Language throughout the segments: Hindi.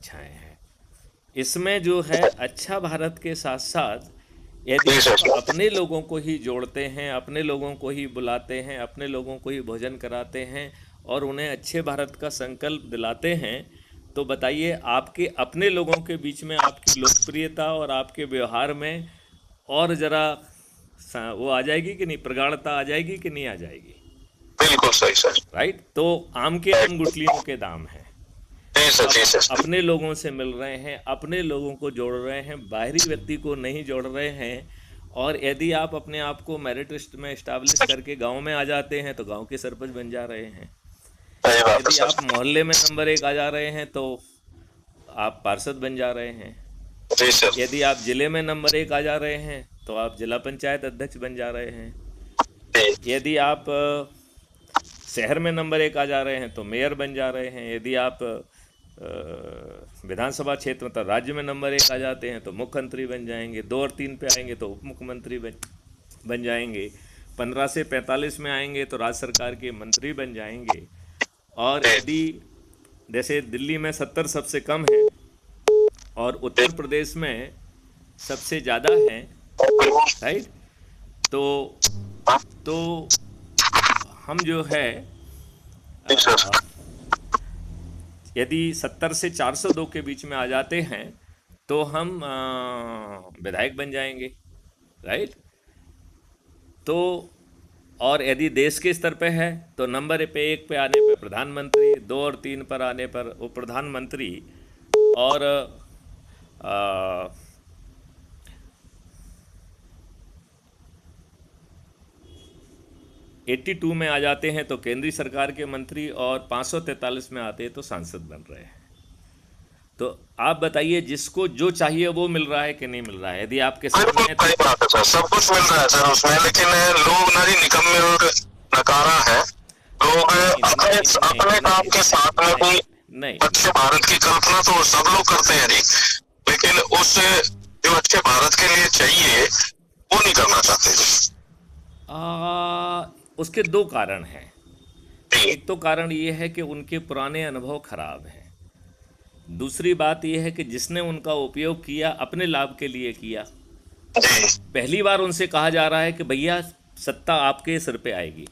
इच्छाएं हैं। इसमें जो है अच्छा भारत के साथ साथ यदि जी आप सर। अपने लोगों को ही जोड़ते हैं, अपने लोगों को ही बुलाते हैं, अपने लोगों को ही भोजन कराते हैं और उन्हें अच्छे भारत का संकल्प दिलाते हैं, तो बताइए आपके अपने लोगों के बीच में आपकी लोकप्रियता और आपके व्यवहार में और ज़रा वो आ जाएगी कि नहीं, प्रगाढ़ता आ जाएगी कि नहीं आ जाएगी। बिल्कुल सही सर। राइट। तो आम के आम गुठलियों के दाम हैं। जी सर, आप जी सर। अपने लोगों से मिल रहे हैं, अपने लोगों को जोड़ रहे हैं, बाहरी व्यक्ति को नहीं जोड़ रहे हैं। और यदि आप अपने आप को मेरिट लिस्ट में इस्टाब्लिश करके गांव में आ जाते हैं तो गांव के सरपंच बन जा रहे हैं। सही बात है यदि सर। आप मोहल्ले में नंबर 1 आ जा रहे हैं तो आप पार्षद बन जा रहे हैं। जी सर। यदि आप जिले में नंबर 1 आ जा रहे हैं तो आप जिला पंचायत अध्यक्ष बन जा रहे हैं। जी। यदि आप शहर में नंबर 1 आ जा रहे हैं तो मेयर बन जा रहे हैं। यदि आप विधानसभा क्षेत्र तक राज्य में नंबर 1 आ जाते हैं तो मुख्यमंत्री बन जाएंगे। 2 और 3 पे आएंगे तो उप मुख्यमंत्री बन जाएंगे। 15 से 45 में आएंगे तो राज्य सरकार के मंत्री बन जाएंगे। और जी। यदि जैसे दिल्ली में 70 सबसे कम है और जी। उत्तर प्रदेश में सबसे ज़्यादा है, राइट। तो तो हम जो है जी सर। यदि 70 से 402 के बीच में आ जाते हैं तो हम विधायक बन जाएंगे, राइट। तो और यदि देश के स्तर पे है तो नंबर पे 1 पे आने पे प्रधानमंत्री, 2 और 3 पर आने पर उप प्रधानमंत्री और 82 में आ जाते हैं तो केंद्रीय सरकार के मंत्री और 543 में आते हैं तो सांसद बन रहे हैं। तो आप बताइए जिसको जो चाहिए वो मिल रहा है कि नहीं मिल रहा है। यदि आपके बिल्कुल सामने सही बात है सर, सब कुछ मिल रहा है सर उसमें, लेकिन लोग ना जी निकम्मे और नकारा है। लोग नहीं अपने नहीं नहीं अपने काम नहीं के साथ में नहीं भी नहीं अच्छे भारत की कल्पना तो सब लोग करते हैं जी, लेकिन उस जो अच्छे भारत के लिए चाहिए वो नहीं करना चाहते जी। उसके दो कारण हैं। जी। एक तो कारण ये है कि उनके पुराने अनुभव खराब हैं। दूसरी बात यह है कि जिसने उनका उपयोग किया अपने लाभ के लिए किया। जी। पहली बार उनसे कहा जा रहा है कि भैया सत्ता आपके सिर पे आएगी।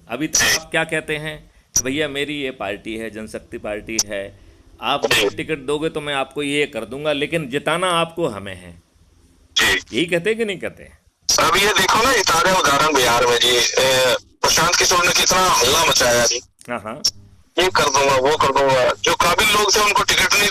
अभी तक जी। आप क्या कहते हैं कि भैया मेरी ये पार्टी है, जनशक्ति पार्टी है, आप जी। मुझे टिकट दोगे तो मैं आपको ये कर दूंगा, लेकिन जिताना आपको हमें है। जी। यही कहते हैं कि नहीं कहते हैं? अब ये देखो ना, ये ताजा उदाहरण बिहार में जी, प्रशांत किशोर ने कितना हल्ला मचाया जी, हाँ हाँ। ये कर दूंगा वो कर दूंगा, जो काबिल लोग थे उनको टिकट नहीं